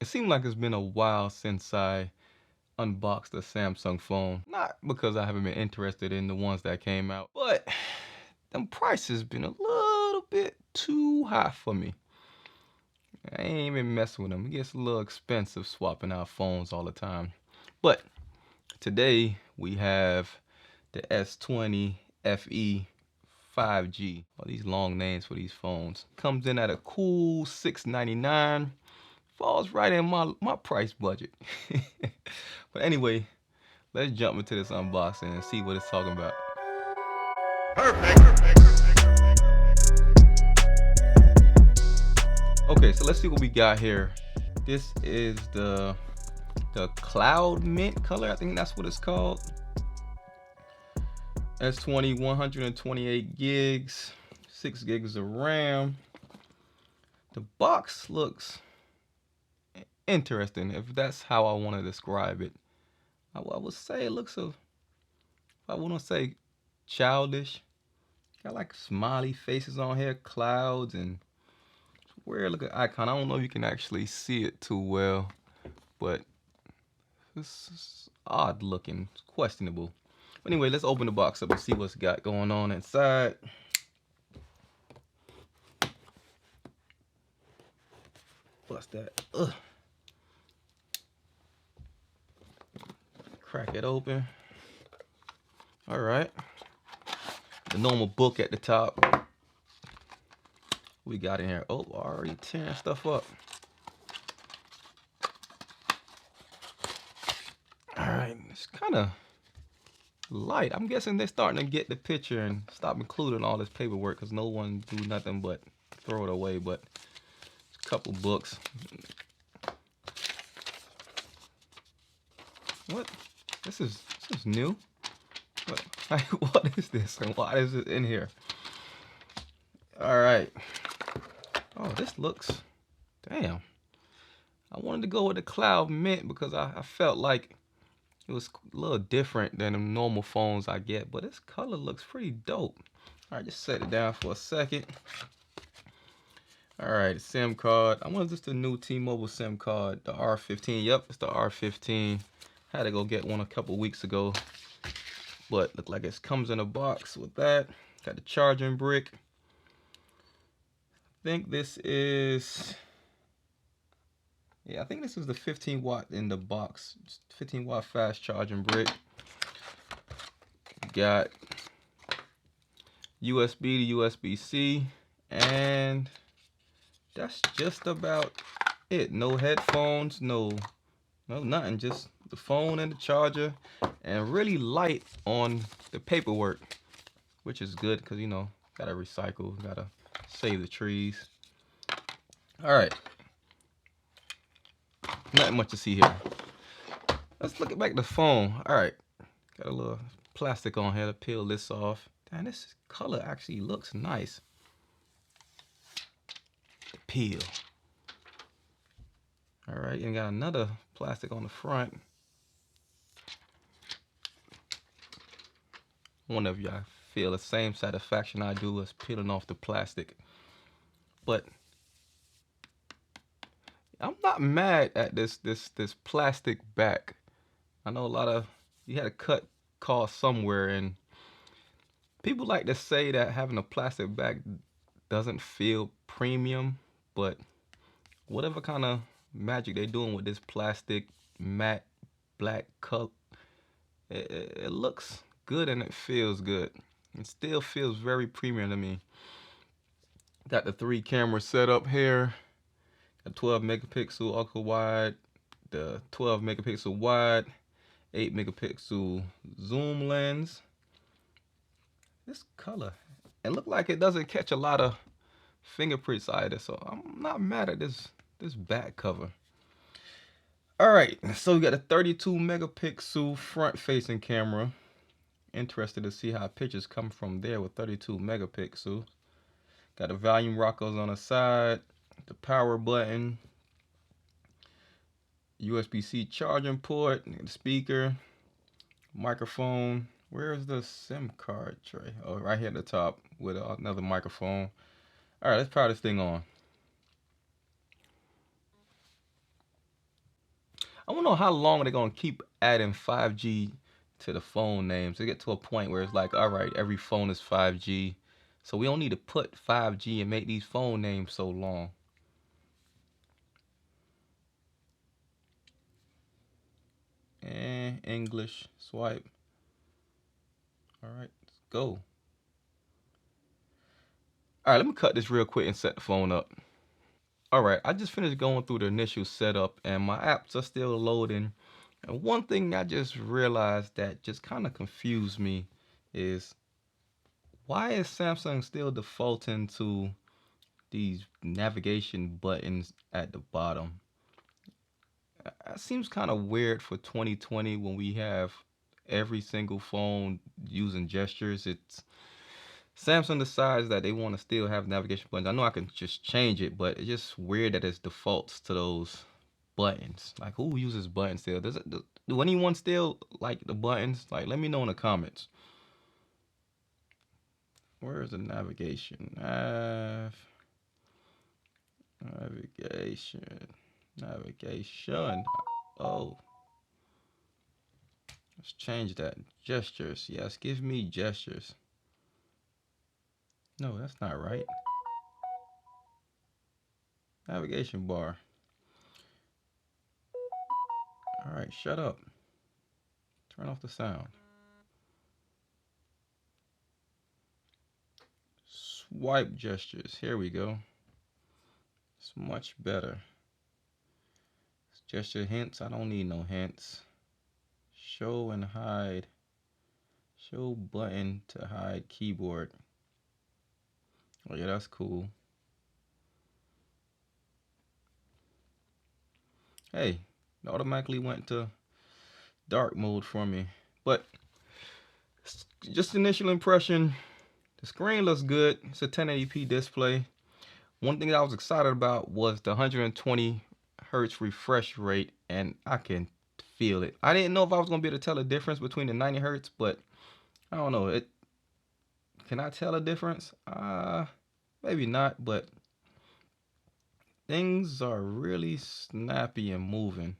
It seemed like it's been a while since I unboxed a Samsung phone. Not because I haven't been interested in the ones that came out, but them prices been a little bit too high for me. I ain't even messing with them. It gets a little expensive swapping out phones all the time. But today we have the S20 FE 5G. All these long names for these phones. Comes in at a cool $699. Falls right in my price budget. But anyway, let's jump into this unboxing and see what it's talking about. Okay, so let's see what we got here. This is the cloud mint color. I think that's what it's called. S20 128 gigs, 6 gigs of RAM. The box looks interesting, if that's how I want to describe it. I would say it looks I wouldn't say childish. Got like smiley faces on here, clouds, and weird looking icon. I don't know if you can actually see it too well, but it's odd looking. It's questionable. Anyway, let's open the box up and see what's got going on inside. What's that? Ugh. Crack it open. All right. The normal book at the top. We got in here. Oh, already tearing stuff up. All right, it's kind of light. I'm guessing they're starting to get the picture and stop including all this paperwork because no one do nothing but throw it away. But a couple books. What? This is new. What is this and why is it in here? All right. Oh, this looks, damn. I wanted to go with the cloud mint because I felt like it was a little different than the normal phones I get, but this color looks pretty dope. All right, just set it down for a second. All right, SIM card. I wonder if this is the new T-Mobile SIM card, the R15. Yep, it's the R15. Had to go get one a couple weeks ago, but look like it comes in a box with that. Got the charging brick. I think this is, yeah, I think this is the 15 watt in the box. 15 watt fast charging brick. Got USB to USB-C, and that's just about it. No headphones, no nothing, just the phone and the charger, and really light on the paperwork, which is good because, you know, gotta recycle, gotta save the trees. All right, nothing much to see here. Let's look back at the phone. All right, got a little plastic on here to peel this off. Damn, this color actually looks nice. Peel. All right, and got another plastic on the front. I wonder if y'all feel the same satisfaction I do as peeling off the plastic. But I'm not mad at this plastic back. I know a lot of, you had to cut costs somewhere, and people like to say that having a plastic back doesn't feel premium, but whatever kind of magic they're doing with this plastic matte black color, it looks good and it feels good. It still feels very premium to me. Got the 3 camera setup here. Got 12 megapixel ultra wide, the 12 megapixel wide, 8 megapixel zoom lens. This color, it looked like it doesn't catch a lot of fingerprints either, so I'm not mad at this back cover. All right, so we got a 32 megapixel front facing camera. Interested to see how pictures come from there with 32 megapixels. Got the volume rockers on the side, the power button, USB-C charging port, the speaker, microphone. Where's the SIM card tray? Oh, right here at the top with another microphone. All right, let's power this thing on. I don't know how long they're gonna keep adding 5G to the phone names. They get to a point where it's like, all right, every phone is 5G, so we don't need to put 5G and make these phone names so long. And English swipe. All right, let's go. All right, let me cut this real quick and set the phone up. All right, I just finished going through the initial setup and my apps are still loading. And one thing I just realized that just kind of confused me is, why is Samsung still defaulting to these navigation buttons at the bottom? That seems kind of weird for 2020 when we have every single phone using gestures. It's Samsung decides that they want to still have navigation buttons. I know I can just change it, but it's just weird that it defaults to those buttons. Like, who uses buttons still? Do anyone still like the buttons? Like, let me know in the comments. Where is the navigation? Navigation. Oh, let's change that. Gestures. Yes, give me gestures. No, that's not right. Navigation bar. All right, shut up. Turn off the sound. Swipe gestures. Here we go. It's much better. Gesture hints. I don't need no hints. Show and hide. Show button to hide keyboard. Oh yeah, that's cool. Hey, it automatically went to dark mode for me. But just initial impression, the screen looks good. It's a 1080p display. One thing that I was excited about was the 120 hertz refresh rate, and I can feel it. I didn't know if I was gonna be able to tell the difference between the 90 hertz, but I don't know. Can I tell a difference? Maybe not, but things are really snappy and moving.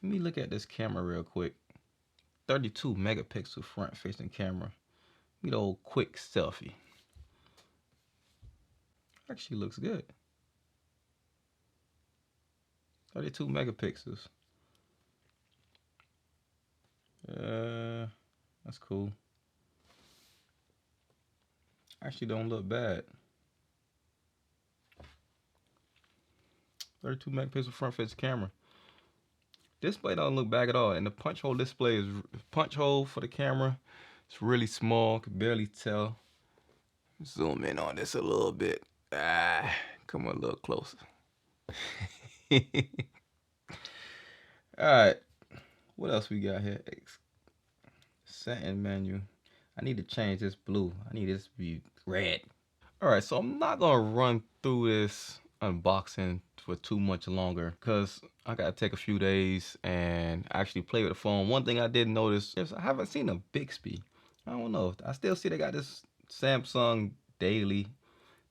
Let me look at this camera real quick. 32 megapixel front facing camera. Get old quick selfie. Actually looks good. 32 megapixels. That's cool. Actually don't look bad. 32 megapixel front facing camera. Display don't look bad at all, and the punch hole display is punch hole for the camera. It's really small, can barely tell. Zoom in on this a little bit. Come a little closer. All right, what else we got here? Setting menu. I need to change this blue. I need this to be red. All right, so I'm not gonna run through this unboxing for too much longer because I gotta take a few days and actually play with the phone. One thing I did notice is I haven't seen a Bixby. I don't know. I still see they got this Samsung Daily.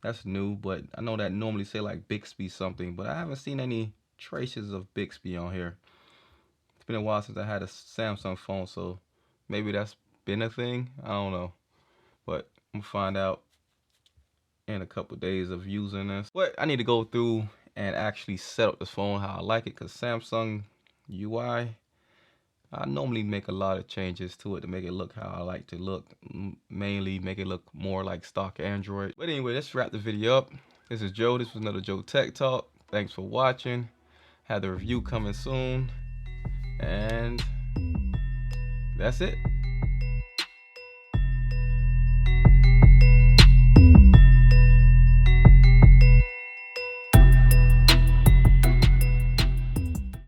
That's new, but I know that normally say like Bixby something, but I haven't seen any traces of Bixby on here. It's been a while since I had a Samsung phone, so maybe that's been a thing. I don't know, but I'm gonna find out in a couple days of using this. But I need to go through and actually set up this phone how I like it, because Samsung UI, I normally make a lot of changes to it to make it look how I like to look, mainly make it look more like stock Android. But anyway, let's wrap the video up. This is Joe. This was another Joe Tech Talk. Thanks for watching. Have the review coming soon, and that's it.